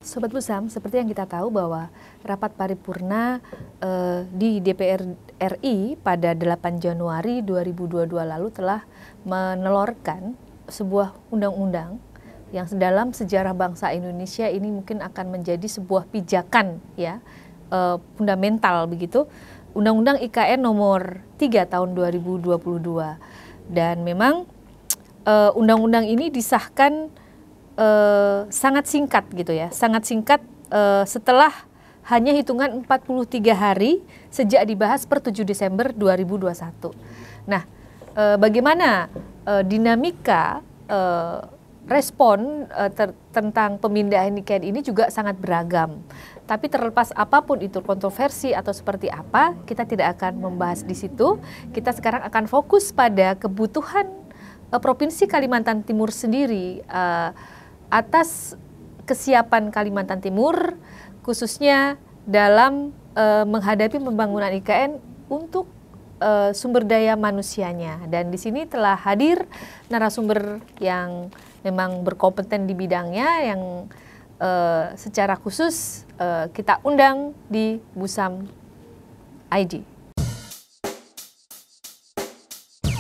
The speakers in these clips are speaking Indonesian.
Sobat Busam, seperti yang kita tahu bahwa rapat paripurna di DPR RI pada 8 Januari 2022 lalu telah menelorkan sebuah undang-undang yang dalam sejarah bangsa Indonesia ini mungkin akan menjadi sebuah pijakan ya fundamental begitu, Undang-Undang IKN nomor 3 tahun 2022. Dan memang undang-undang ini disahkan sangat singkat gitu ya, sangat singkat setelah hanya hitungan 43 hari sejak dibahas per 7 Desember 2021. Nah, bagaimana dinamika respon tentang pemindahan IKN ini juga sangat beragam. Tapi terlepas apapun itu kontroversi atau seperti apa, kita tidak akan membahas di situ. Kita sekarang akan fokus pada kebutuhan Provinsi Kalimantan Timur sendiri atas kesiapan Kalimantan Timur khususnya dalam menghadapi pembangunan IKN untuk sumber daya manusianya. Dan di sini telah hadir narasumber yang memang berkompeten di bidangnya yang secara khusus kita undang di Busam ID.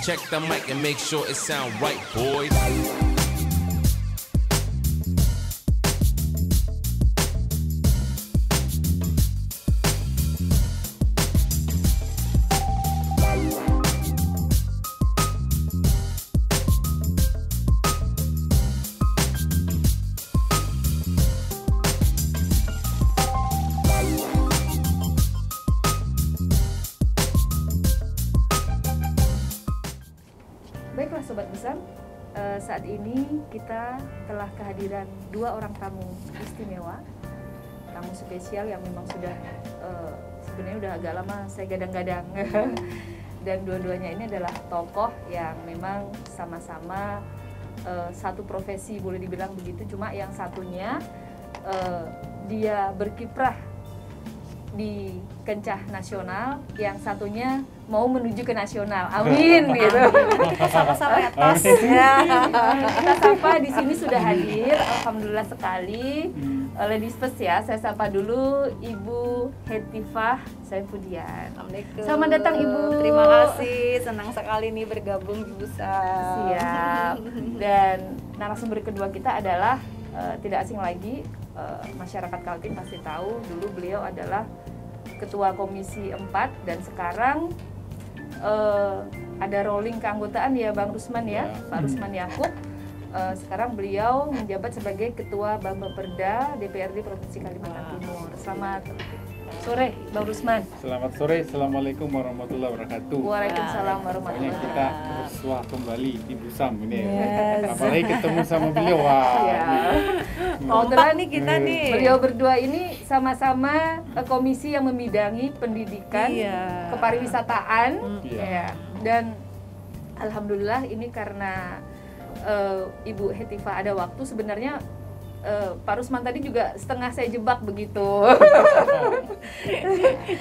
Check the mic and make sure it sound right, boys. Baiklah Sobat Busam, saat ini kita telah kehadiran dua orang tamu istimewa, tamu spesial yang memang sudah sebenarnya udah agak lama saya gadang-gadang. Dan dua-duanya ini adalah tokoh yang memang sama-sama satu profesi boleh dibilang begitu, cuma yang satunya dia berkiprah di kancah nasional, yang satunya mau menuju ke nasional. Amin gitu. Kita sama-sama ya tos. Kita sapa di sini sudah hadir, alhamdulillah sekali. Ladies first ya, saya sapa dulu Ibu Hetifah Saifudian. Assalamualaikum. Selamat datang Ibu. Terima kasih, senang sekali nih bergabung di Busam. Siap. Dan narasumber kedua kita adalah tidak asing lagi, masyarakat Kaltim pasti tahu, dulu beliau adalah Ketua Komisi 4 dan sekarang ada rolling keanggotaan ya Bang Rusman ya, Pak Rusman Yakub. Sekarang beliau menjabat sebagai Ketua Bambang-Perda DPRD Provinsi Kalimantan Timur. Selamat sore Bang Rusman. Selamat sore, Assalamualaikum warahmatullahi wabarakatuh. Waalaikumsalam Pokoknya warahmatullahi kita wabarakatuh. bersuah kembali di Busam ini. Yes. Apalagi ketemu sama beliau. Wah. Ya. Kompak nih kita nih. Beliau berdua ini sama-sama komisi yang membidangi pendidikan, Iya. kepariwisataan, Iya. ya. Dan alhamdulillah ini karena Ibu Hetifah ada waktu, sebenarnya Pak Rusman tadi juga setengah saya jebak begitu.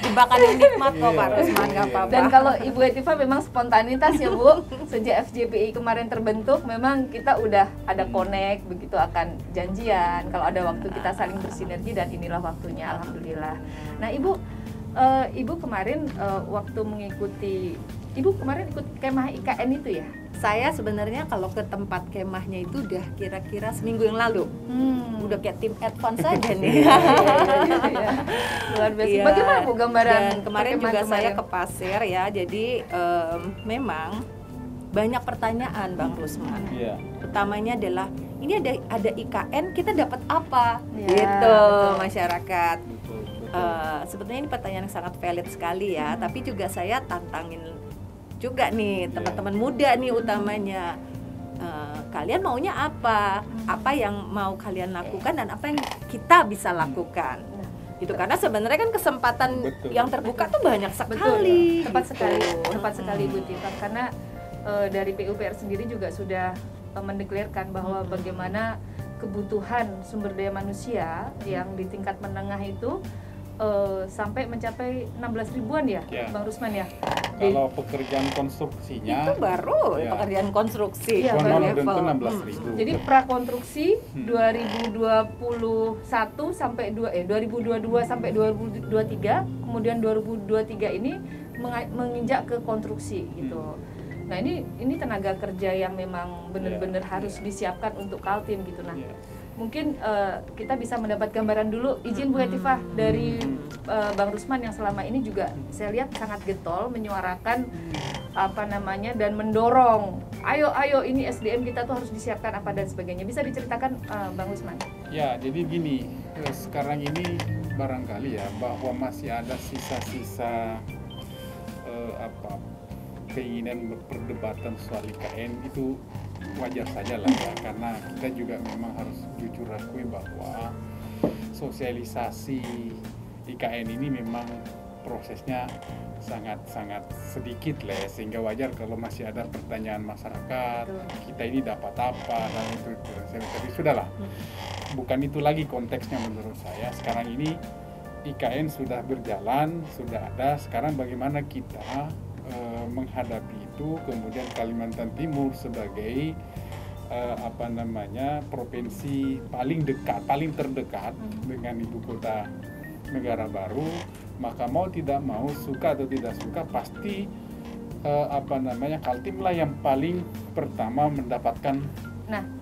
Jebakan yang nikmat kok Pak Rusman, nggak apa-apa. Dan kalau Ibu Hetifah memang spontanitas ya Bu, sejak FJPI kemarin terbentuk memang kita udah ada connect begitu, akan janjian kalau ada waktu kita saling bersinergi, dan inilah waktunya alhamdulillah. Nah Ibu kemarin waktu mengikuti, Ibu kemarin ikut kemah IKN itu ya? Saya sebenarnya kalau ke tempat kemahnya itu udah kira-kira seminggu yang lalu. Udah kayak tim advance saja nih. Iya. Luar biasa. Iya. Bagaimana Bu gambaran? Dan kemarin juga perkemahan saya kemarin? ke pasir ya, jadi memang banyak pertanyaan Bang Rusman. Iya. Utamanya adalah ini ada IKN, kita dapat apa? Ya, Gitu betul. masyarakat. Betul, betul. Sebetulnya ini pertanyaan yang sangat valid sekali ya, tapi juga saya tantangin juga nih teman-teman muda nih utamanya. Kalian maunya apa? Apa yang mau kalian lakukan dan apa yang kita bisa lakukan? Gitu, karena sebenarnya kan kesempatan Betul. yang terbuka tuh banyak Betul, sekali. tepat gitu. sekali, tepat sekali Bu Tifah, karena dari PUPR sendiri juga sudah mendeklarkan bahwa bagaimana kebutuhan sumber daya manusia yang di tingkat menengah itu sampai mencapai 16 ribuan ya, Ya. Bang Rusman ya. Kalau pekerjaan konstruksinya Itu baru ya. pekerjaan konstruksi. Iya, konon level. tentu 16.000. Jadi prakonstruksi 2021 sampai 2022 sampai 2023, kemudian 2023 ini menginjak ke konstruksi gitu. Nah, ini tenaga kerja yang memang benar-benar harus disiapkan untuk Kaltim gitu. Nah, Iya. mungkin kita bisa mendapat gambaran dulu. Izin Bu Hetifah dari Bang Rusman yang selama ini juga saya lihat sangat getol menyuarakan dan mendorong ayo ini SDM kita tuh harus disiapkan apa dan sebagainya. Bisa diceritakan Bang Rusman? Ya, jadi gini, sekarang ini barangkali ya bahwa masih ada sisa-sisa keinginan perdebatan soal IKN itu wajar saja lah ya, karena kita juga memang harus jujur akui bahwa sosialisasi IKN ini memang prosesnya sangat-sangat sedikit lah ya, sehingga wajar kalau masih ada pertanyaan masyarakat, kita ini dapat apa dan itu. Tapi sudahlah, bukan itu lagi konteksnya menurut saya. Sekarang ini IKN sudah berjalan, sudah ada. Sekarang bagaimana kita menghadapi itu, kemudian Kalimantan Timur sebagai provinsi paling terdekat dengan ibu kota negara baru, maka mau tidak mau, suka atau tidak suka, pasti Kaltim lah yang paling pertama mendapatkan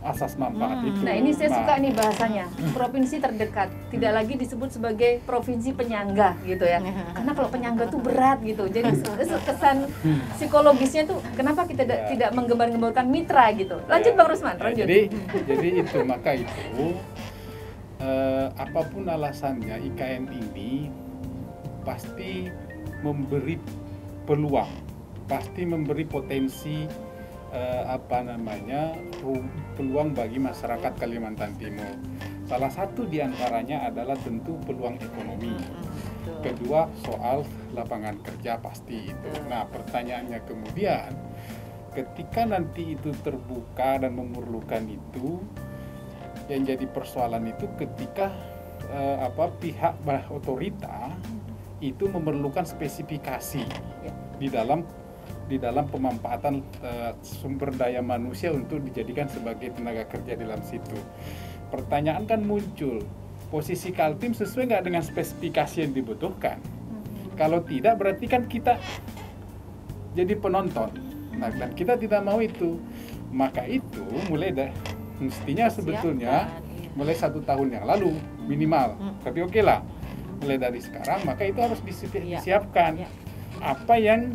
asas manfaat itu. Nah, ini saya suka nih bahasanya, provinsi terdekat, tidak lagi disebut sebagai provinsi penyangga gitu ya. Karena kalau penyangga tuh berat gitu. Jadi kesan psikologisnya tuh kenapa kita tidak menggembar-gemborkan mitra gitu. Lanjut Bang Rusman, lanjut. Jadi itu, maka itu apapun alasannya IKN ini pasti memberi peluang, pasti memberi potensi peluang bagi masyarakat Kalimantan Timur. Salah satu diantaranya adalah tentu peluang ekonomi. Kedua, soal lapangan kerja pasti itu. Nah, pertanyaannya kemudian, ketika nanti itu terbuka dan memerlukan itu, yang jadi persoalan itu ketika pihak otorita itu memerlukan spesifikasi di dalam pemanfaatan sumber daya manusia untuk dijadikan sebagai tenaga kerja di dalam situ. Pertanyaan kan muncul, posisi Kaltim sesuai nggak dengan spesifikasi yang dibutuhkan? Kalau tidak, berarti kan kita jadi penonton. Nah, dan kita tidak mau itu. Maka itu mestinya sebetulnya mulai 1 tahun yang lalu minimal. Tapi oke lah, mulai dari sekarang, maka itu harus disiapkan. Apa yang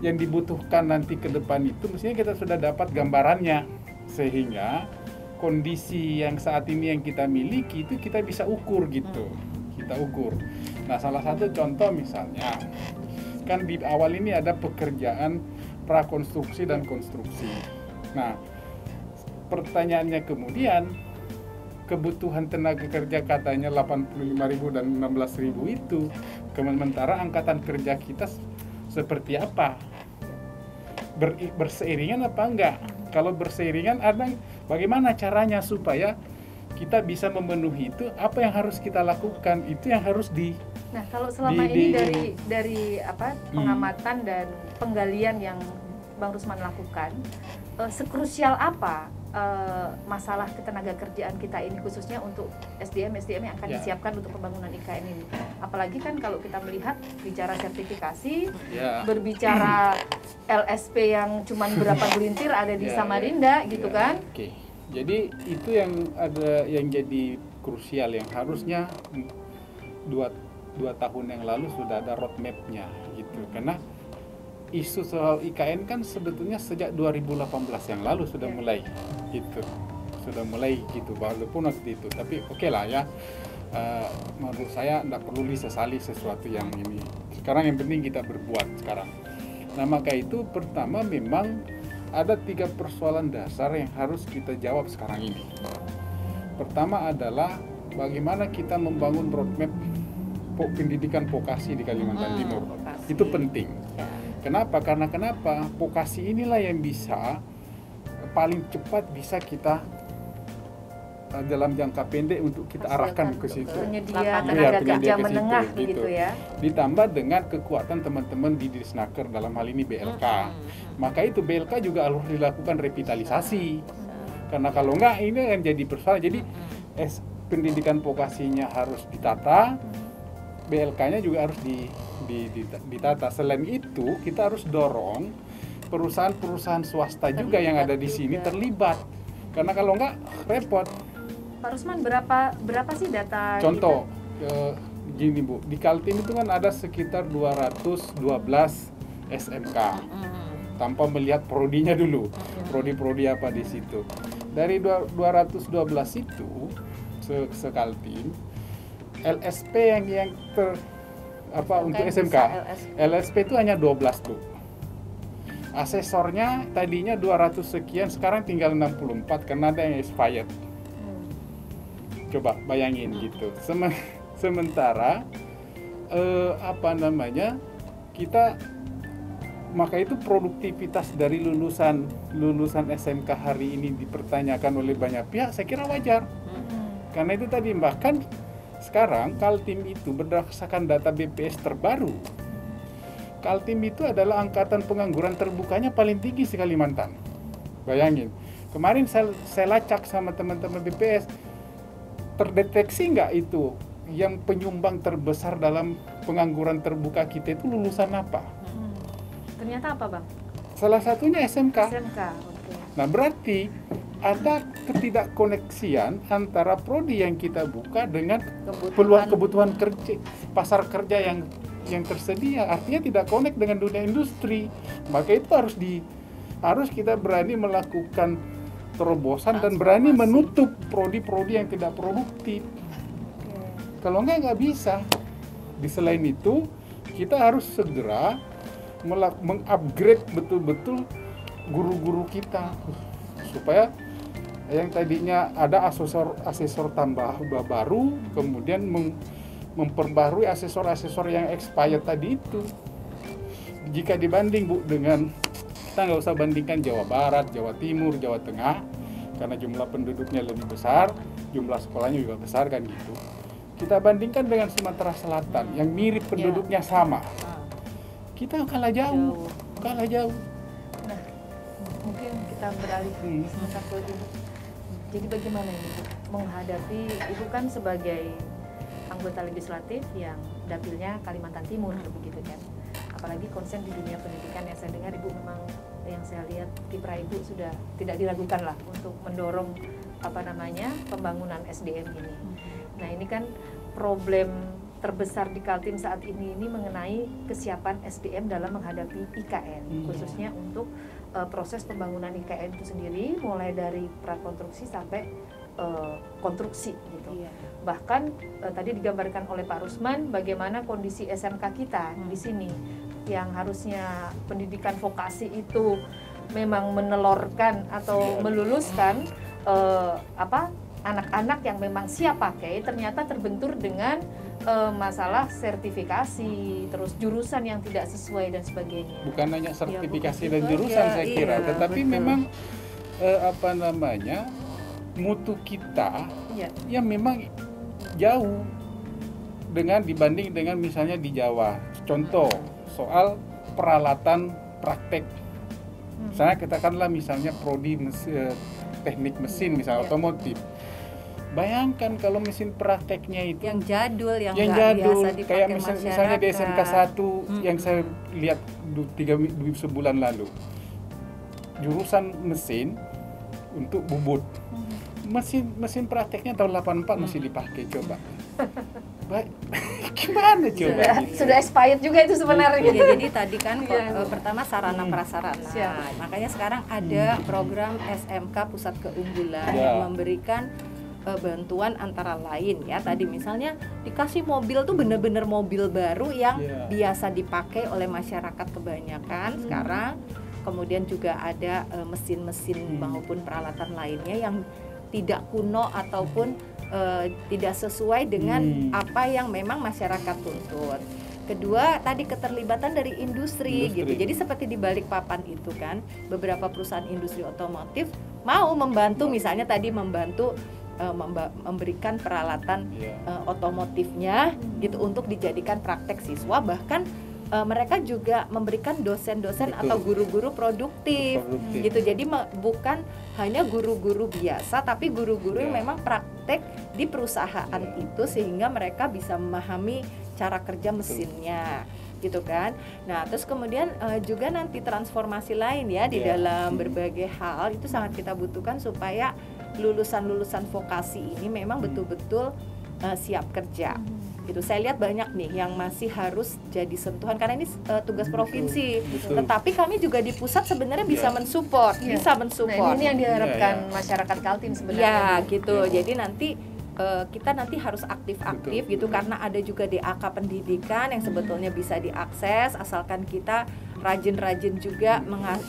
yang dibutuhkan nanti ke depan itu mestinya kita sudah dapat gambarannya, sehingga kondisi yang saat ini yang kita miliki itu kita bisa ukur gitu. Kita ukur. Nah, salah satu contoh misalnya kan di awal ini ada pekerjaan prakonstruksi dan konstruksi. Nah, pertanyaannya kemudian, kebutuhan tenaga kerja katanya 85.000 dan 16.000 itu, sementara angkatan kerja kita seperti apa? Berseiringan apa enggak? Kalau berseiringan, bagaimana caranya supaya kita bisa memenuhi itu? Apa yang harus kita lakukan? Itu yang harus Nah, kalau selama ini dari pengamatan dan penggalian yang Bang Rusman lakukan, sekrusial apa masalah ketenaga kerjaan kita ini, khususnya untuk SDM yang akan disiapkan untuk pembangunan IKN ini? Apalagi kan kalau kita melihat bicara sertifikasi, berbicara LSP yang cuman berapa gelintir ada di Samarinda gitu kan? Oke. Jadi itu yang jadi krusial, yang harusnya 2 tahun yang lalu sudah ada roadmap-nya gitu. Karena isu soal IKN kan sebetulnya sejak 2018 yang lalu sudah mulai gitu, walaupun waktu itu. Tapi oke lah ya, menurut saya tidak perlu disesali sesuatu yang ini. Sekarang yang penting kita berbuat sekarang. Nah, maka itu pertama memang ada 3 persoalan dasar yang harus kita jawab sekarang ini. Pertama adalah bagaimana kita membangun roadmap pendidikan vokasi di Kalimantan Timur. Itu penting. Kenapa? Karena vokasi inilah yang paling cepat bisa kita dalam jangka pendek untuk kita arahkan ke situ. Penyedia Lapangan. tenaga penyedia kerja ke situ, menengah gitu. begitu ya. Ditambah dengan kekuatan teman-teman di Disnaker dalam hal ini BLK. Maka itu BLK juga harus dilakukan revitalisasi. Karena kalau enggak ini akan jadi persoalan. Jadi pendidikan vokasinya harus ditata, BLK-nya juga harus ditata. Selain itu, kita harus dorong perusahaan-perusahaan swasta juga yang ada di sini terlibat. Karena kalau enggak repot. Pak Rusman, berapa sih data Contoh, gini Bu, di Kaltim itu kan ada sekitar 212 SMK. Tanpa melihat prodinya dulu, prodi-prodi apa di situ. Dari 212 itu sekaltim, LSP yang untuk SMK, LSP itu hanya 12 tuh. Asesornya tadinya 200 sekian, sekarang tinggal 64 karena ada yang expired. Coba bayangin gitu. Sementara kita maka itu produktivitas dari lulusan SMK hari ini dipertanyakan oleh banyak pihak, saya kira wajar. Karena itu tadi bahkan sekarang Kaltim itu berdasarkan data BPS terbaru, Kaltim itu adalah angkatan pengangguran terbukanya paling tinggi di Kalimantan. Bayangin, kemarin saya lacak sama teman-teman BPS, terdeteksi nggak itu yang penyumbang terbesar dalam pengangguran terbuka kita itu lulusan apa? Ternyata apa Bang? Salah satunya SMK. SMK, oke. Nah berarti ada ketidakkoneksian antara prodi yang kita buka dengan peluang kebutuhan kerja, pasar kerja yang tersedia. Artinya tidak connect dengan dunia industri. Maka itu harus kita berani melakukan terobosan dan berani menutup prodi-prodi yang tidak produktif. Kalau nggak bisa. Di selain itu, kita harus segera mengupgrade betul-betul guru-guru kita supaya yang tadinya ada asesor tambah baru, kemudian memperbarui asesor-asesor yang expired tadi itu. Jika dibanding Bu dengan, kita nggak usah bandingkan Jawa Barat, Jawa Timur, Jawa Tengah, karena jumlah penduduknya lebih besar, jumlah sekolahnya juga besar kan gitu. Kita bandingkan dengan Sumatera Selatan yang mirip penduduknya sama, kita kalah jauh. Nah, mungkin kita beralih sebentar ke Ibu. Jadi bagaimana ini Bu? Menghadapi Ibu kan sebagai anggota legislatif yang dapilnya Kalimantan Timur begitu kan. Apalagi konsen di dunia pendidikan yang saya dengar Ibu memang, yang saya lihat kiprah Ibu sudah tidak diragukan lah untuk mendorong pembangunan SDM ini. Nah, ini kan problem terbesar di Kaltim saat ini mengenai kesiapan SDM dalam menghadapi IKN, khususnya untuk proses pembangunan IKN itu sendiri, mulai dari prakonstruksi sampai konstruksi gitu. Bahkan tadi digambarkan oleh Pak Rusman bagaimana kondisi SMK kita di sini yang harusnya pendidikan vokasi itu memang menelorkan atau meluluskan anak-anak yang memang siap pakai, ternyata terbentur dengan masalah sertifikasi, terus jurusan yang tidak sesuai dan sebagainya. Bukan hanya sertifikasi dan jurusan saya kira, tetapi memang mutu kita yang memang jauh dibanding dengan misalnya di Jawa. Contoh soal peralatan praktek. Misalnya katakanlah misalnya prodi teknik mesin misalnya otomotif. Bayangkan kalau mesin prakteknya itu yang jadul, yang jadul, biasa dipakai kayak misalnya di SMK 1 yang saya lihat 3 sebulan lalu, jurusan mesin untuk bubut, mesin prakteknya tahun 84 masih dipakai. Coba gimana coba sudah expired juga itu sebenarnya. Jadi tadi kan pertama sarana prasarana, makanya sekarang ada program SMK Pusat Keunggulan yang memberikan bantuan antara lain tadi misalnya dikasih mobil tuh bener-bener mobil baru yang biasa dipakai oleh masyarakat kebanyakan sekarang, kemudian juga ada mesin-mesin maupun peralatan lainnya yang tidak kuno ataupun tidak sesuai dengan apa yang memang masyarakat tuntut. Kedua, tadi keterlibatan dari industri gitu. Jadi seperti di Balikpapan itu kan, beberapa perusahaan industri otomotif mau membantu, misalnya tadi membantu memberikan peralatan otomotifnya gitu untuk dijadikan praktek siswa, bahkan mereka juga memberikan dosen-dosen atau guru-guru produktif gitu. Jadi bukan hanya guru-guru biasa, tapi guru-guru yang memang praktek di perusahaan itu, sehingga mereka bisa memahami cara kerja mesinnya gitu kan. Nah, terus kemudian juga nanti transformasi lain ya di dalam berbagai hal itu sangat kita butuhkan supaya lulusan-lulusan vokasi ini memang betul-betul siap kerja. Gitu. Saya lihat banyak nih yang masih harus jadi sentuhan karena ini tugas provinsi. Tetapi kami juga di pusat sebenarnya bisa mensupport, bisa mensupport. Nah, ini yang diharapkan masyarakat Kaltim sebenarnya. Ya, gitu. Jadi nanti kita nanti harus aktif-aktif gitu, karena ada juga DAK pendidikan yang sebetulnya bisa diakses asalkan kita rajin-rajin juga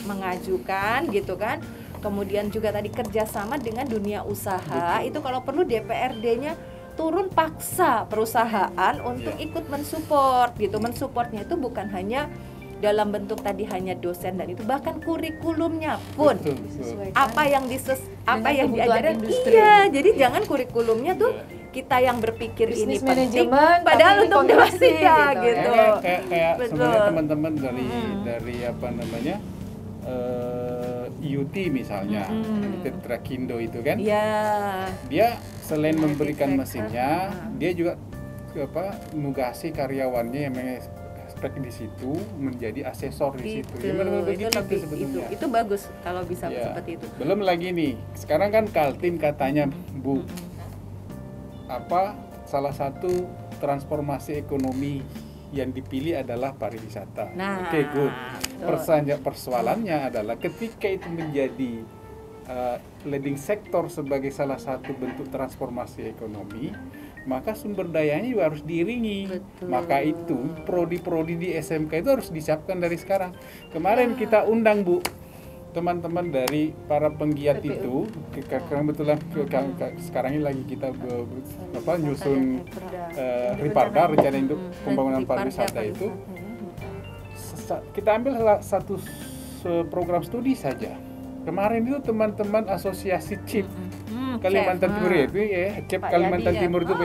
mengajukan gitu kan. Kemudian juga tadi kerjasama dengan dunia usaha, itu kalau perlu DPRD-nya turun paksa perusahaan untuk ikut mensupport gitu. Mensupportnya itu bukan hanya dalam bentuk tadi hanya dosen dan itu, bahkan kurikulumnya pun apa yang diajarkan. Iya, jadi jangan kurikulumnya tuh kita yang berpikir Business ini penting, tapi padahal untuk Indonesia gitu. Kayak sebenarnya teman-teman dari apa namanya IUT misalnya, Trakindo itu kan, dia selain memberikan mesinnya, dia juga nugasi karyawannya yang spek di situ menjadi asesor di situ. Itu bagus kalau bisa seperti itu. Belum lagi nih, sekarang kan Kaltim katanya Bu, salah satu transformasi ekonomi yang dipilih adalah pariwisata. Oke, good. Persoalannya adalah ketika itu menjadi leading sektor sebagai salah satu bentuk transformasi ekonomi, maka sumber dayanya juga harus diiringi. Maka itu prodi-prodi di SMK itu harus disiapkan dari sekarang. Kemarin kita undang Bu, teman-teman dari para penggiat itu, karena betulan sekarang ini lagi kita nyusun Riparda, rencana induk pembangunan pariwisata itu. Kita ambil satu program studi saja. Kemarin itu teman-teman asosiasi CIP Kalimantan Timur itu CIP Kalimantan Timur itu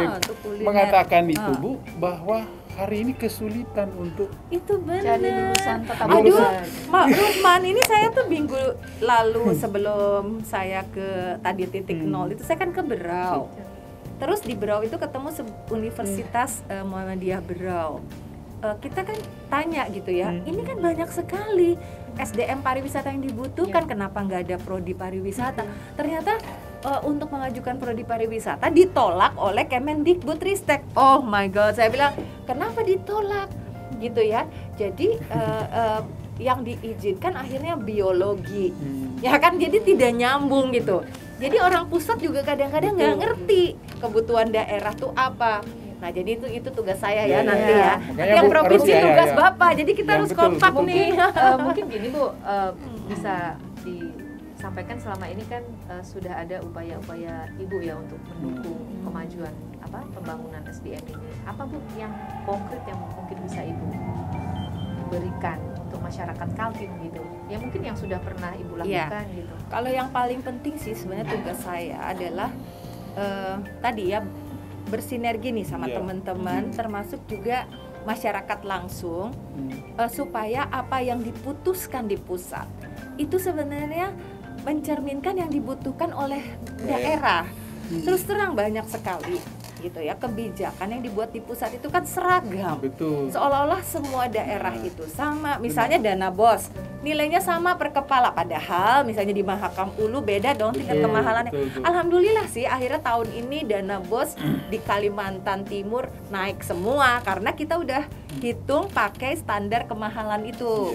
mengatakan itu Bu, bahwa hari ini kesulitan untuk itu benar. Aduh, Mbak Rusman, ini saya tuh minggu lalu sebelum saya ke tadi titik nol itu saya kan ke Berau. Terus di Berau itu ketemu Universitas Muhammadiyah Berau. Kita kan tanya gitu ya, ini kan banyak sekali SDM pariwisata yang dibutuhkan, kenapa nggak ada prodi pariwisata? Ternyata untuk mengajukan prodi pariwisata ditolak oleh Kemendikbudristek. Oh my god, saya bilang kenapa ditolak gitu ya? Jadi yang diizinkan akhirnya biologi, ya kan? Jadi tidak nyambung gitu. Jadi orang pusat juga kadang-kadang nggak ngerti kebutuhan daerah tuh apa. Nah, jadi itu tugas saya ya nanti ya. Yang provinsi tugas Bapak. Jadi kita harus kompak nih. Mungkin gini Bu, bisa disampaikan selama ini kan sudah ada upaya-upaya Ibu ya untuk mendukung kemajuan pembangunan SDM ini. Apa Bu yang konkret yang mungkin bisa Ibu berikan untuk masyarakat Kaltim gitu? Ya mungkin yang sudah pernah Ibu lakukan gitu. Kalau yang paling penting sih sebenarnya tugas saya adalah tadi ya, bersinergi nih sama teman-teman, termasuk juga masyarakat langsung, supaya apa yang diputuskan di pusat itu sebenarnya mencerminkan yang dibutuhkan oleh daerah. Terus terang banyak sekali gitu ya kebijakan yang dibuat di pusat itu kan seragam. Seolah-olah semua daerah itu sama. Misalnya dana BOS nilainya sama per kepala, padahal misalnya di Mahakam Ulu beda dong tingkat kemahalannya. Alhamdulillah sih akhirnya tahun ini dana BOS di Kalimantan Timur naik semua karena kita udah hitung pakai standar kemahalan itu.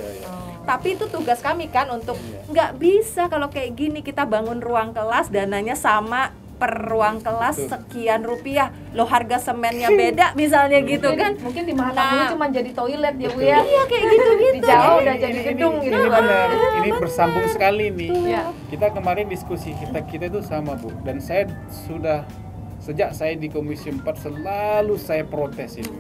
Tapi itu tugas kami kan untuk nggak bisa kalau kayak gini kita bangun ruang kelas dananya sama per ruang kelas sekian rupiah, loh harga semennya beda misalnya gitu kan. Mungkin di Mahakam Ulu cuma jadi toilet ya Bu ya. Iya kayak gitu-gitu. Di Jawa udah jadi gedung gitu. Ini benar, ini bersambung sekali nih. Kita kemarin diskusi kita itu sama Bu, dan saya sudah sejak saya di Komisi 4 selalu saya protes ini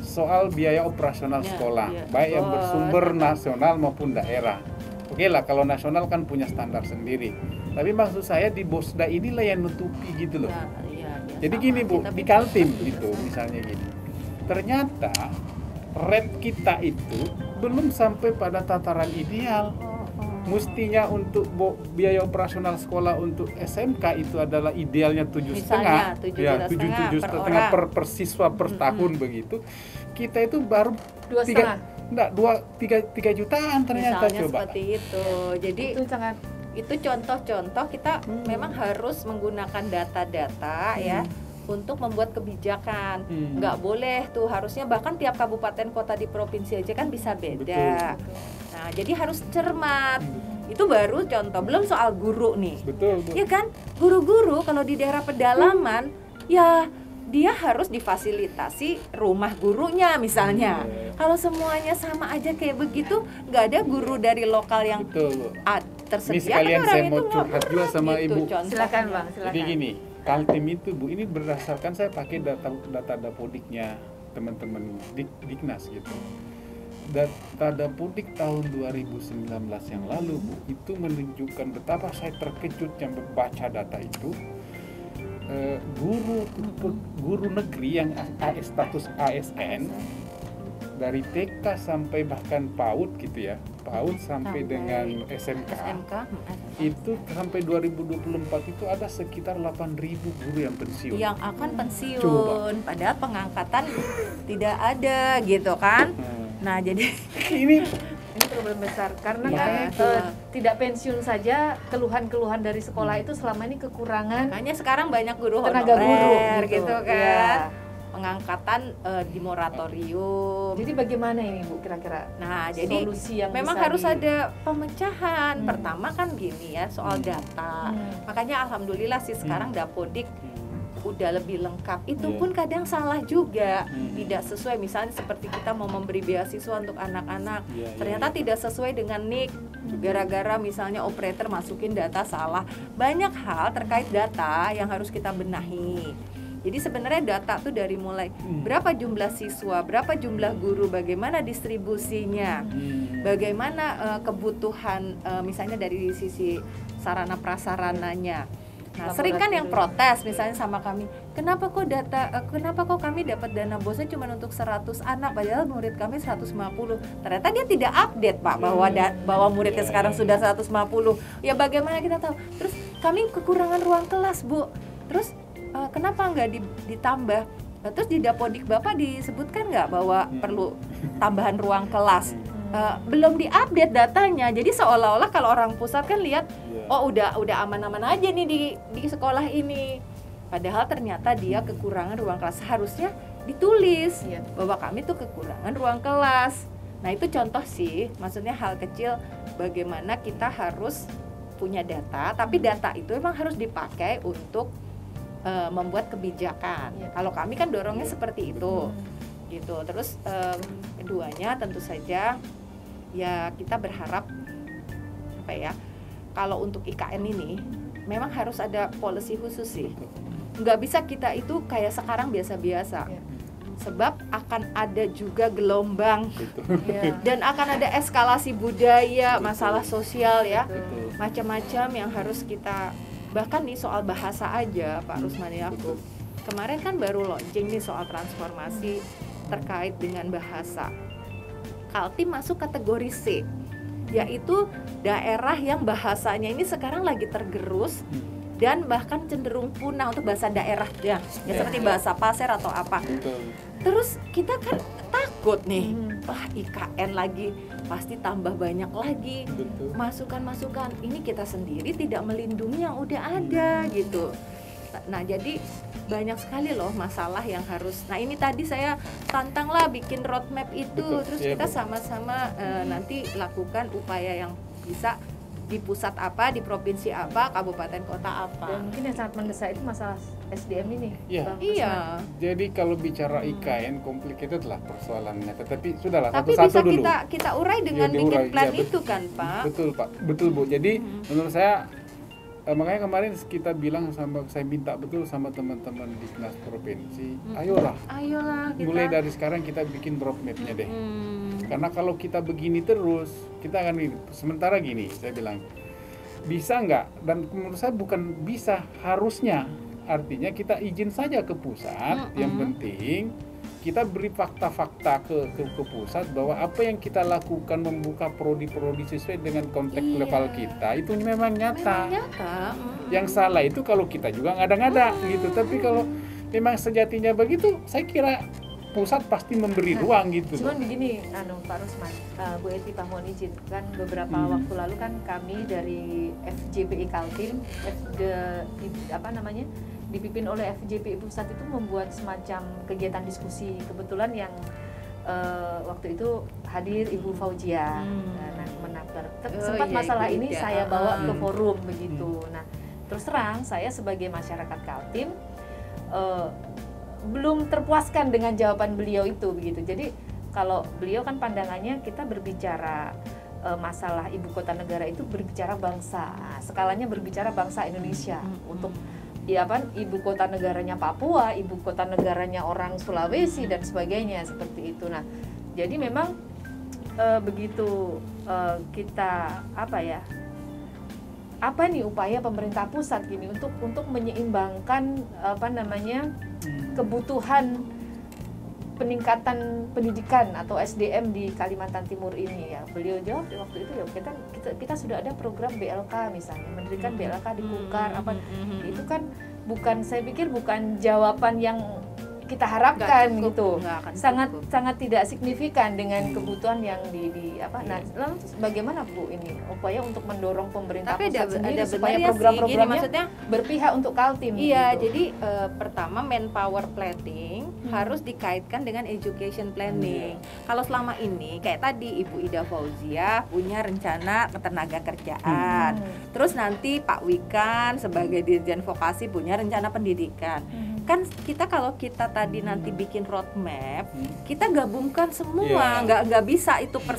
soal biaya operasional sekolah, baik yang bersumber nasional maupun daerah. Oke lah, kalau nasional kan punya standar sendiri. Tapi maksud saya di Bosda inilah yang nutupi gitu loh. Ya, Jadi sama gini Bu, sih, tapi di Kaltim gitu misalnya gini. Ternyata rate kita itu belum sampai pada tataran ideal. Mestinya untuk biaya operasional sekolah untuk SMK itu adalah idealnya 7,5, Misalnya, 7,5 per siswa per tahun begitu. Kita itu baru 2,5. 3 jutaan ternyata. misalnya coba. seperti itu. Jadi Itu sangat itu contoh-contoh kita memang harus menggunakan data-data ya untuk membuat kebijakan. Nggak boleh tuh, harusnya bahkan tiap kabupaten kota di provinsi aja kan bisa beda. Nah, jadi harus cermat. Itu baru contoh, belum soal guru nih. Betul, Bu. Ya kan, guru-guru kalau di daerah pedalaman ya dia harus difasilitasi rumah gurunya misalnya. Kalau semuanya sama aja kayak begitu, nggak ada guru dari lokal yang Betul, Bu. tersedia. Ini sekalian kan saya orang mau itu curhat juga sama gitu, Ibu. contohnya. Silakan Bang, silakan. Jadi gini, Kaltim itu Bu, ini berdasarkan saya pakai data Dapodiknya teman-teman Diknas gitu. Data Dapodik tahun 2019 yang lalu Bu, itu menunjukkan betapa saya terkejut yang membaca data itu. Guru negeri yang status ASN dari TK sampai bahkan PAUD gitu ya, PAUD sampai dengan SMK. Itu sampai 2024 itu ada sekitar 8.000 guru yang pensiun. Yang akan pensiun, Coba. padahal pengangkatan tidak ada gitu kan. Nah, jadi Ini problem besar karena Iya, kan tidak pensiun saja, keluhan-keluhan dari sekolah itu selama ini kekurangan makanya sekarang banyak guru tenaga guru honorer gitu kan. Iya. Pengangkatan di moratorium. Jadi bagaimana ini Bu kira-kira? Nah, jadi solusi yang memang bisa harus ada pemecahan. Hmm. Pertama kan gini ya, soal data. Makanya alhamdulillah sih sekarang Dapodik udah lebih lengkap. Itu pun kadang salah juga, tidak sesuai. Misalnya seperti kita mau memberi beasiswa untuk anak-anak, ternyata tidak sesuai dengan NIK. Gara-gara misalnya operator masukin data salah. Banyak hal terkait data yang harus kita benahi. Jadi sebenarnya data tuh dari mulai berapa jumlah siswa, berapa jumlah guru, bagaimana distribusinya, bagaimana kebutuhan misalnya dari sisi sarana prasarananya. Nah, sering kan yang protes misalnya sama kami, kenapa kok kami dapat dana bosnya cuma untuk 100 anak padahal murid kami 150. Ternyata dia tidak update Pak bahwa muridnya sekarang sudah 150. Ya bagaimana kita tahu? Terus kami kekurangan ruang kelas, Bu. Terus kenapa nggak ditambah? Terus di Dapodik Bapak disebutkan nggak bahwa perlu tambahan ruang kelas? Belum diupdate datanya. Jadi seolah-olah kalau orang pusat kan lihat, oh udah aman-aman aja nih di sekolah ini. Padahal ternyata dia kekurangan ruang kelas. Harusnya ditulis bahwa kami tuh kekurangan ruang kelas. Nah itu contoh sih, maksudnya hal kecil bagaimana kita harus punya data, tapi data itu memang harus dipakai untuk membuat kebijakan. Kalau kami kan dorongnya seperti itu, gitu. Terus keduanya tentu saja ya kita berharap apa ya? Kalau untuk IKN ini memang harus ada policy khusus sih. Nggak bisa kita itu kayak sekarang biasa-biasa. Sebab akan ada juga gelombang dan akan ada eskalasi budaya, masalah sosial ya, macam-macam yang harus kita. Bahkan nih soal bahasa aja Pak Rusman Yakub kemarin kan baru launching nih soal transformasi terkait dengan bahasa. Kaltim masuk kategori C, yaitu daerah yang bahasanya ini sekarang lagi tergerus dan bahkan cenderung punah untuk bahasa daerah ya seperti bahasa Pasir atau apa. Terus kita kan takut nih, wah IKN lagi pasti tambah banyak lagi masukan-masukan. Ini kita sendiri tidak melindungi yang udah ada gitu. Nah jadi banyak sekali loh masalah yang harus. Nah ini tadi saya tantanglah bikin roadmap itu. Terus kita sama-sama nanti lakukan upaya yang bisa di pusat apa, di provinsi apa, kabupaten kota apa. Dan mungkin yang sangat mendesak itu masalah SDM ini. Iya. Jadi kalau bicara IKN complicated lah persoalannya, tetapi sudahlah tapi satu-satu bisa dulu. kita urai dengan bikin plan itu kan Pak. Betul Pak, betul Bu. Jadi menurut saya makanya kemarin kita bilang saya minta betul sama teman-teman di Dinas Provinsi, ayolah kita. Mulai dari sekarang kita bikin roadmap-nya deh. Karena kalau kita begini terus, kita akan sementara gini, saya bilang bisa nggak? Dan menurut saya bukan bisa, harusnya. Artinya kita izin saja ke pusat. Yang penting kita beri fakta-fakta ke pusat bahwa apa yang kita lakukan membuka prodi-prodi sesuai dengan konteks level kita itu memang nyata. Yang salah itu kalau kita juga ngada-ngada gitu. Tapi kalau memang sejatinya begitu, saya kira pusat pasti memberi ruang gitu. Cuman begini, Pak Rusman, Bu Eti mohon izin, kan beberapa waktu lalu kan kami dari FJPI Kaltim, dipimpin oleh FJPI Pusat itu membuat semacam kegiatan diskusi. Kebetulan yang waktu itu hadir Ibu Fauzia, sempat masalah ini saya bawa ke forum begitu. Nah, terus terang saya sebagai masyarakat Kaltim belum terpuaskan dengan jawaban beliau itu begitu. Jadi kalau beliau kan pandangannya kita berbicara masalah ibu kota negara itu berbicara bangsa, skalanya berbicara bangsa Indonesia untuk ibu kota negaranya Papua, ibu kota negaranya orang Sulawesi dan sebagainya seperti itu. Nah, jadi memang begitu kita apa nih upaya pemerintah pusat gini untuk menyeimbangkan kebutuhan peningkatan pendidikan atau SDM di Kalimantan Timur ini ya. Beliau jawab waktu itu ya kita sudah ada program BLK misalnya, mendirikan BLK di Kukar itu kan saya pikir bukan jawaban yang kita harapkan gitu. Sangat tidak signifikan dengan kebutuhan yang Nah, lalu bagaimana Bu ini upaya untuk mendorong pemerintah pusat sendiri supaya program-programnya berpihak untuk Kaltim? Iya, gitu. jadi pertama manpower planning harus dikaitkan dengan education planning. Kalau selama ini kayak tadi Ibu Ida Fauzia punya rencana ketenaga kerjaan. Terus nanti Pak Wikan sebagai Dirjen Vokasi punya rencana pendidikan. Kan kalau kita tadi nanti bikin roadmap, kita gabungkan semua, nggak bisa itu per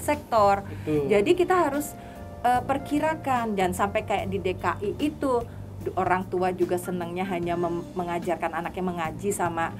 sektor. Jadi kita harus perkirakan, jangan sampai kayak di DKI itu orang tua juga senangnya hanya mengajarkan anaknya mengaji sama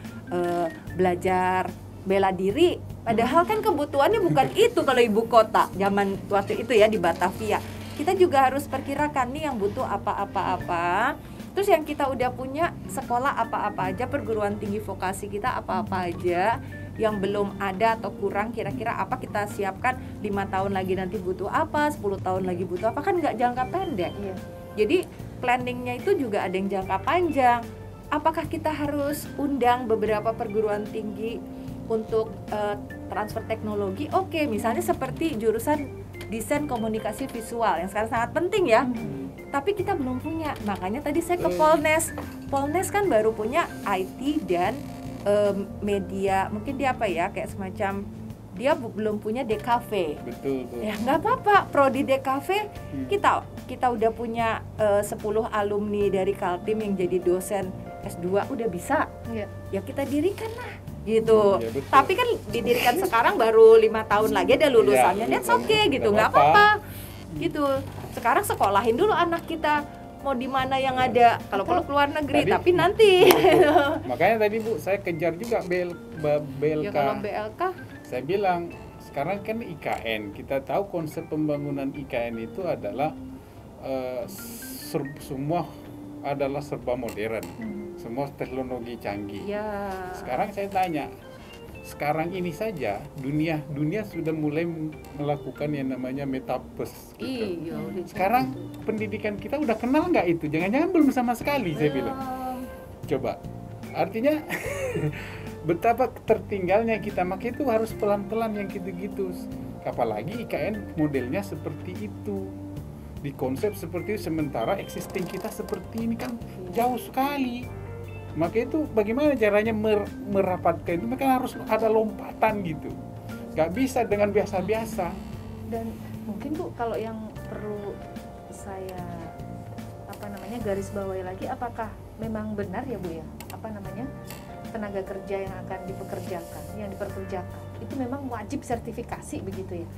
belajar bela diri, padahal kan kebutuhannya bukan itu kalau ibu kota zaman waktu itu ya di Batavia. Kita juga harus perkirakan nih yang butuh apa-apa. Terus yang kita udah punya sekolah apa-apa aja, perguruan tinggi vokasi kita apa-apa aja, yang belum ada atau kurang kira-kira apa kita siapkan 5 tahun lagi nanti butuh apa, 10 tahun lagi butuh apa, kan nggak jangka pendek. Jadi planningnya itu juga ada yang jangka panjang. Apakah kita harus undang beberapa perguruan tinggi untuk transfer teknologi? Oke, misalnya seperti jurusan desain komunikasi visual yang sekarang sangat penting ya. Tapi kita belum punya, makanya tadi saya ke Polnes. Polnes kan baru punya IT dan media, mungkin dia kayak semacam dia belum punya DKV. Betul. Ya nggak apa-apa, prodi DKV kita udah punya 10 alumni dari Kaltim yang jadi dosen S2 udah bisa. Ya kita dirikan lah gitu. Tapi kan didirikan sekarang baru 5 tahun lagi ada lulusannya, that's okay gitu, nggak apa-apa gitu. Sekarang sekolahin dulu anak kita, mau di mana yang ada, kalau perlu keluar negeri, tapi nanti. Makanya tadi Bu, saya kejar juga BLK. Ya kalau BLK, saya bilang sekarang kan IKN, kita tahu konsep pembangunan IKN itu adalah semua adalah serba modern, semua teknologi canggih. Sekarang saya tanya, sekarang ini saja dunia sudah mulai melakukan yang namanya metaverse gitu. Sekarang pendidikan kita udah kenal nggak itu? Jangan-jangan belum sama sekali, saya bilang. Coba, artinya betapa tertinggalnya kita, maka itu harus pelan-pelan yang gitu-gitu. Apalagi IKN modelnya seperti itu, di konsep seperti itu, sementara existing kita seperti ini kan jauh sekali. Maka itu bagaimana caranya merapatkan itu, maka harus ada lompatan gitu, nggak bisa dengan biasa-biasa. Dan mungkin Bu, kalau yang perlu saya garis bawahi lagi, apakah memang benar ya Bu ya, tenaga kerja yang akan dipekerjakan itu memang wajib sertifikasi begitu ya,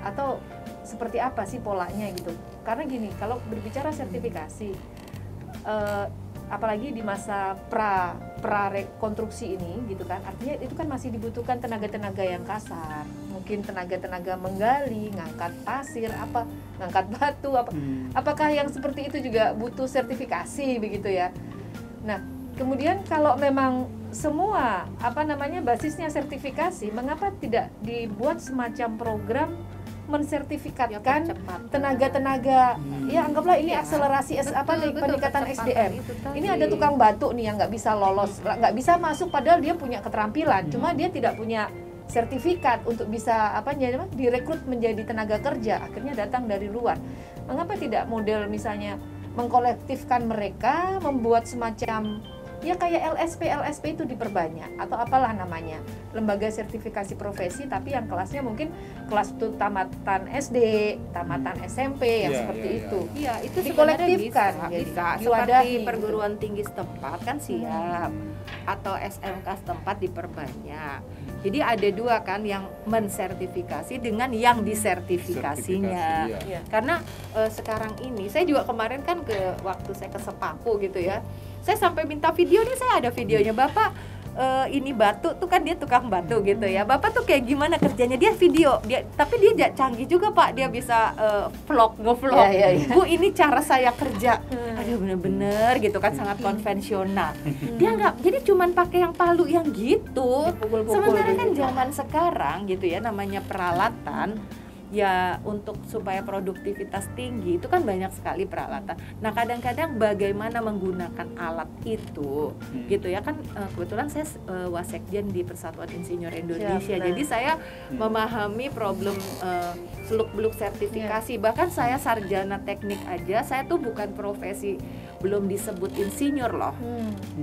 atau seperti apa sih polanya gitu? Karena gini, kalau berbicara sertifikasi apalagi di masa pra prarekonstruksi ini gitu kan, artinya itu kan masih dibutuhkan tenaga-tenaga yang kasar, mungkin tenaga-tenaga menggali, ngangkat pasir, ngangkat batu, apakah yang seperti itu juga butuh sertifikasi begitu ya. Nah, kemudian kalau memang semua basisnya sertifikasi, mengapa tidak dibuat semacam program mensertifikatkan tenaga-tenaga, ya anggaplah ini akselerasi peningkatan SDM. Ini ada tukang batu nih yang nggak bisa lolos, nggak bisa masuk padahal dia punya keterampilan, cuma dia tidak punya sertifikat untuk bisa direkrut menjadi tenaga kerja, akhirnya datang dari luar. Mengapa tidak model misalnya mengkolektifkan mereka, membuat semacam ya kayak LSP itu diperbanyak atau apalah namanya, lembaga sertifikasi profesi, tapi yang kelasnya mungkin kelas itu tamatan SD, tamatan SMP yang seperti itu. Iya, itu dikolektifkan, bisa seperti perguruan tinggi setempat kan siap, atau SMK setempat diperbanyak. Jadi ada dua kan, yang mensertifikasi dengan yang disertifikasinya. Karena sekarang ini saya juga kemarin kan waktu saya ke Sepaku gitu ya, saya sampai minta video nih, saya ada videonya, Bapak ini batu tuh kan, dia tukang batu gitu ya, Bapak tuh kayak gimana kerjanya, dia video, tapi dia canggih juga Pak, dia bisa ngevlog, Bu ini cara saya kerja, aduh bener-bener gitu kan, sangat konvensional. Dia nggak, jadi cuman pakai yang palu yang gitu, sementara kan zaman sekarang gitu ya, namanya peralatan ya, untuk supaya produktivitas tinggi itu kan banyak sekali peralatan. Nah kadang-kadang bagaimana menggunakan alat itu gitu ya kan, kebetulan saya wasekjen di Persatuan Insinyur Indonesia. Jadi saya memahami problem seluk-beluk sertifikasi. Bahkan saya sarjana teknik aja, saya tuh bukan profesi, belum disebut insinyur loh.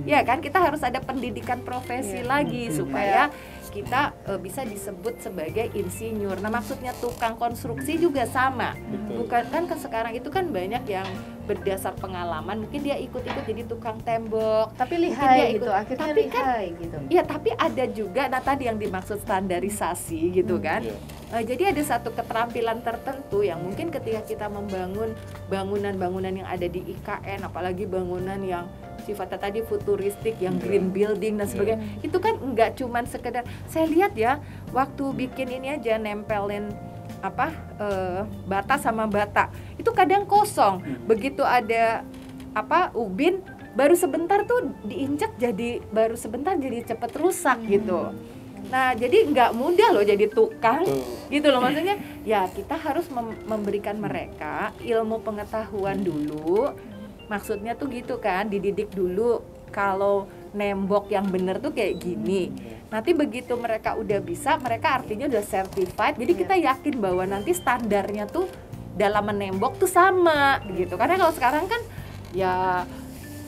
Ya kan, kita harus ada pendidikan profesi lagi supaya kita bisa disebut sebagai insinyur. Nah maksudnya tukang konstruksi juga sama. Bukan kan sekarang itu kan banyak yang berdasar pengalaman, mungkin dia ikut-ikut jadi tukang tembok, tapi lihai gitu, akhirnya tapi lihai kan, gitu. Iya, tapi ada juga, nah tadi yang dimaksud standarisasi gitu kan. Jadi ada satu keterampilan tertentu yang mungkin ketika kita membangun bangunan-bangunan yang ada di IKN, apalagi bangunan yang sifatnya tadi futuristik, yang green building dan sebagainya, itu kan nggak cuman sekedar, saya lihat ya waktu bikin ini aja, nempelin bata sama bata, itu kadang kosong, begitu ada ubin, baru sebentar tuh diinjak, baru sebentar jadi cepet rusak gitu. Nah jadi nggak mudah loh jadi tukang gitu loh, maksudnya ya kita harus memberikan mereka ilmu pengetahuan dulu. Maksudnya tuh gitu kan, dididik dulu kalau nembok yang bener tuh kayak gini. Nanti begitu mereka udah bisa, mereka artinya udah certified. Jadi kita yakin bahwa nanti standarnya tuh dalam menembok tuh sama gitu. Karena kalau sekarang kan ya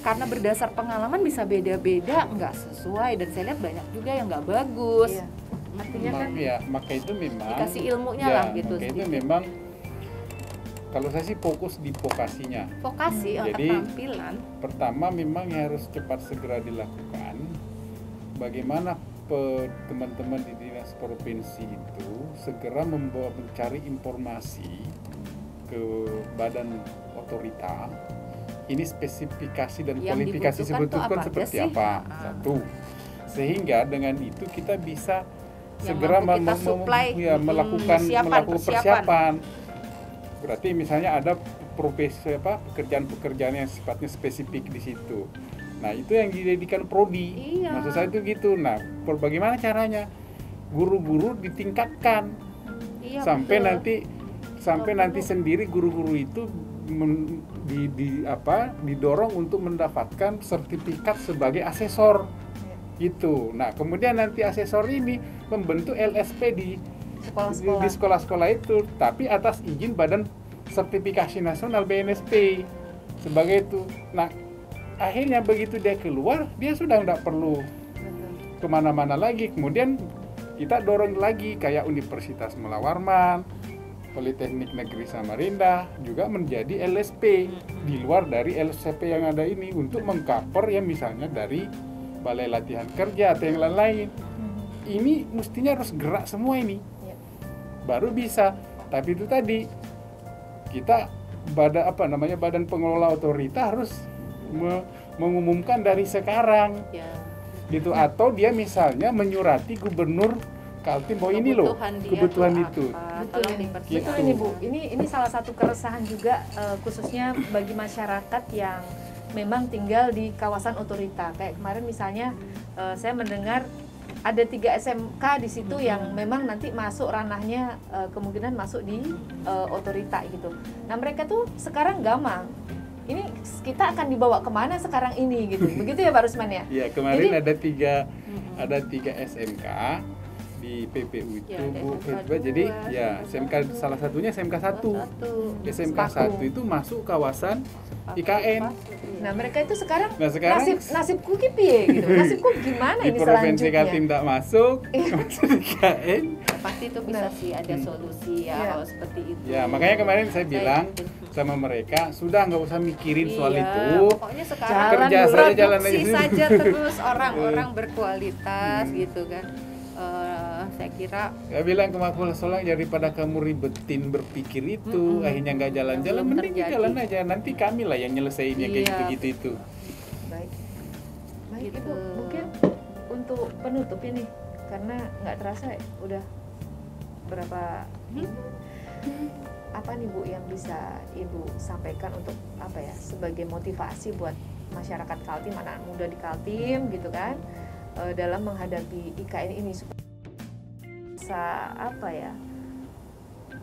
karena berdasar pengalaman bisa beda-beda, nggak sesuai, dan saya lihat banyak juga yang nggak bagus. Artinya kan maka itu memang dikasih ilmunya lah gitu. Maka itu memang kalau saya sih fokus di vokasinya. Vokasi, jadi keterampilan. Pertama memang yang harus cepat segera dilakukan, bagaimana teman-teman di dinas provinsi itu segera mencari informasi ke badan otorita. Ini spesifikasi dan yang kualifikasi sebetulnya seperti apa? Satu, sehingga dengan itu kita bisa segera melakukan persiapan. Berarti misalnya ada profesi pekerjaan-pekerjaan yang sifatnya spesifik di situ. Nah itu yang dijadikan prodi. Maksud saya itu gitu. Nah bagaimana caranya guru-guru ditingkatkan sampai nanti sendiri guru-guru itu didorong untuk mendapatkan sertifikat sebagai asesor gitu. Nah kemudian nanti asesor ini membentuk LSP di sekolah-sekolah itu, tapi atas izin Badan Sertifikasi Nasional BNSP sebagai itu. Nah akhirnya begitu dia keluar, dia sudah tidak perlu kemana-mana lagi. Kemudian kita dorong lagi kayak Universitas Mula Warman, Politeknik Negeri Samarinda juga menjadi LSP di luar dari LSP yang ada ini, untuk mengcover ya misalnya dari Balai Latihan Kerja atau yang lain-lain. Ini mestinya harus gerak semua ini, baru bisa. Tapi itu tadi kita Badan Pengelola Otorita harus mengumumkan dari sekarang. gitu. Atau dia misalnya menyurati gubernur Kaltim bahwa ini loh kebutuhan itu. Tolong Betul dipercepat. ini Bu, ini salah satu keresahan juga khususnya bagi masyarakat yang memang tinggal di kawasan otorita. Kayak kemarin misalnya saya mendengar ada 3 SMK di situ yang memang nanti masuk ranahnya kemungkinan masuk di otorita gitu. Nah mereka tuh sekarang gamang. Ini kita akan dibawa kemana sekarang ini gitu. Begitu ya Pak Rusman ya? Ya kemarin Jadi, ada tiga SMK di PPU itu Ya, ada Bu SMK Fitba. Jadi 2, ya SMK salah satunya SMK 1. SMK Sepaku. 1 itu masuk kawasan IKN. nah mereka itu sekarang, Nah, sekarang nasibku ki piye gitu. Nasibku gimana Di ini Provinsi selanjutnya? Kaltim tidak masuk, masuk IKN. Pasti itu bisa Nah. sih ada solusi ya Iya. kalau seperti itu. Ya makanya kemarin saya bilang sama mereka sudah nggak usah mikirin soal Iya, itu. pokoknya sekarang Kerja saja, produksi jalan aja. saja terus orang-orang berkualitas gitu kan. Saya kira Saya bilang ke Mapol Solang daripada kamu ribetin berpikir itu, akhirnya nggak jalan-jalan, Belum mending terjadi. jalan aja. Nanti kami lah yang nyelesain yang kayak Iya. gitu-gitu itu. Baik, Gitu. Ibu mungkin untuk penutup ini karena nggak terasa ya, udah berapa apa nih Bu yang bisa Ibu sampaikan untuk apa ya sebagai motivasi buat masyarakat Kaltim, anak muda di Kaltim gitu kan dalam menghadapi IKN ini supaya bisa apa ya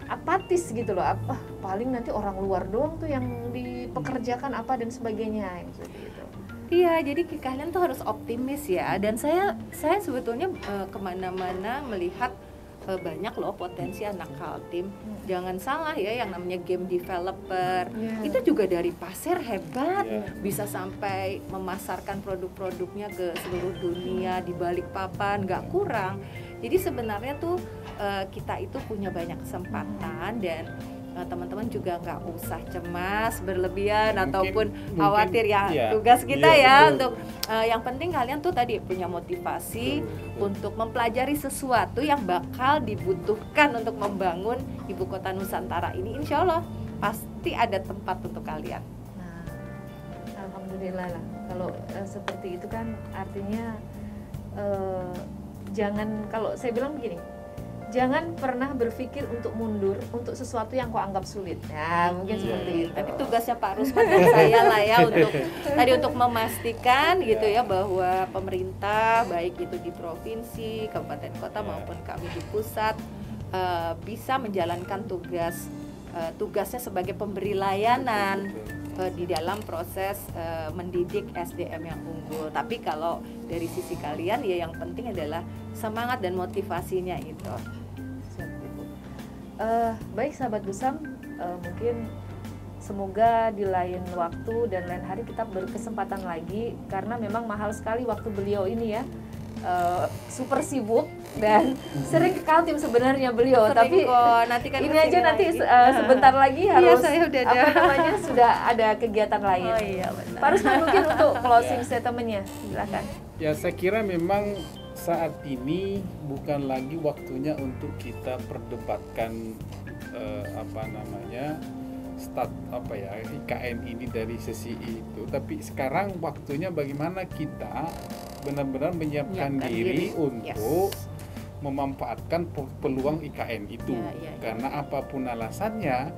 apatis gitu loh, apa paling nanti orang luar doang tuh yang dipekerjakan apa dan sebagainya yang seperti itu. iya, jadi kalian tuh harus optimis ya. Dan saya sebetulnya kemana-mana melihat banyak loh potensi anak Kaltim. Jangan salah ya, yang namanya game developer itu juga dari pasir hebat, bisa sampai memasarkan produk-produknya ke seluruh dunia di Balikpapan, nggak kurang. Jadi sebenarnya tuh kita itu punya banyak kesempatan dan teman-teman juga nggak usah cemas berlebihan ataupun khawatir ya iya, tugas kita iya, ya betul. untuk yang penting kalian tuh tadi punya motivasi untuk mempelajari sesuatu yang bakal dibutuhkan untuk membangun ibu kota Nusantara ini. Insya Allah pasti ada tempat untuk kalian. Nah, alhamdulillah lah. Kalau seperti itu kan artinya jangan, kalau saya bilang begini, jangan pernah berpikir untuk mundur untuk sesuatu yang kau anggap sulit. Nah, mungkin seperti itu. Tapi tugasnya Pak Rusman dan saya lah ya untuk memastikan gitu ya bahwa pemerintah baik itu di provinsi, kabupaten kota maupun kami di pusat bisa menjalankan tugasnya sebagai pemberi layanan di dalam proses mendidik SDM yang unggul. Tapi kalau dari sisi kalian ya yang penting adalah semangat dan motivasinya itu. Baik sahabat Gusam, mungkin semoga di lain waktu dan lain hari kita berkesempatan lagi karena memang mahal sekali waktu beliau ini ya. Super sibuk dan sering ke Kaltim sebenarnya beliau, tapi kok, nanti kan ini aja nanti lagi. sebentar lagi harus saya udah ada. apa namanya sudah ada kegiatan lain. Oh iya benar. Pak Rusman mungkin untuk closing statement-nya, silakan. Ya saya kira memang saat ini bukan lagi waktunya untuk kita perdebatkan IKN ini dari sisi itu, tapi sekarang waktunya bagaimana kita benar-benar menyiapkan diri untuk memanfaatkan peluang IKN itu. Karena apapun alasannya,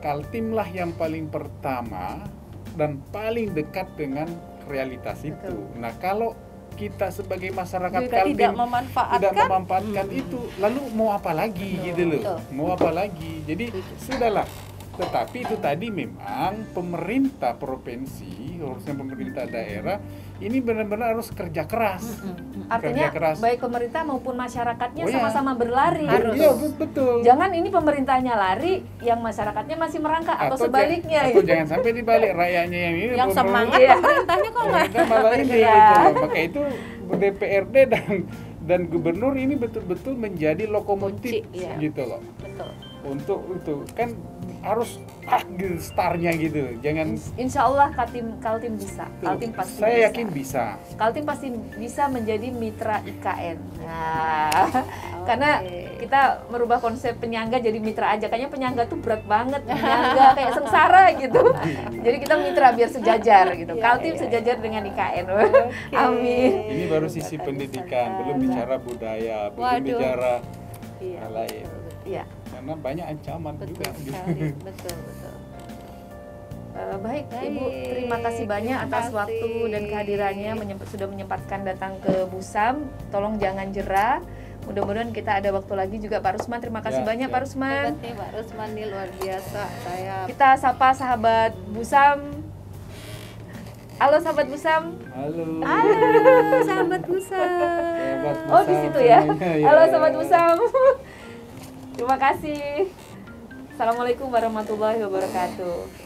Kaltim lah yang paling pertama dan paling dekat dengan realitas itu. Nah kalau kita sebagai masyarakat Kaltim tidak memanfaatkan itu, lalu mau apa lagi gitu loh, mau apa lagi. Jadi sudahlah. Tetapi itu tadi memang pemerintah provinsi, khususnya pemerintah daerah ini benar-benar harus kerja keras. Artinya kerja keras. baik pemerintah maupun masyarakatnya sama-sama berlari. Iya betul. Jangan ini pemerintahnya lari, yang masyarakatnya masih merangkak atau sebaliknya. Atau jangan sampai dibalik, rakyatnya yang ini yang semangat pemerintahnya kok nggak. Pemerintah malah ini gitu. Maka itu DPRD dan gubernur ini betul-betul menjadi lokomotif gitu loh. Betul. Untuk itu kan harus gitu startnya gitu. Jangan. Insya Allah Kaltim bisa. Kaltim pasti Saya bisa. yakin bisa. Kaltim pasti bisa menjadi mitra IKN. Nah, karena kita merubah konsep penyangga jadi mitra aja. Kayaknya penyangga tuh berat banget, penyangga kayak sengsara gitu. Jadi kita mitra biar sejajar gitu. Kaltim sejajar dengan IKN. Amin. Ini baru sisi pendidikan, belum bicara budaya, belum bicara hal lain. Iya. Karena banyak ancaman juga. Sekali. Betul. Baik, Ibu, terima kasih banyak atas waktu dan kehadirannya, sudah menyempatkan datang ke Busam. Tolong jangan jera. Mudah-mudahan kita ada waktu lagi juga, Pak Rusman. Terima kasih banyak, Pak Rusman. Hebat nih Pak Rusman nih, luar biasa. Saya Kita sapa sahabat Busam. Halo sahabat Busam. Halo. sahabat Busam. Oh, di situ ya. Halo sahabat Busam. Terima kasih. Assalamualaikum warahmatullahi wabarakatuh.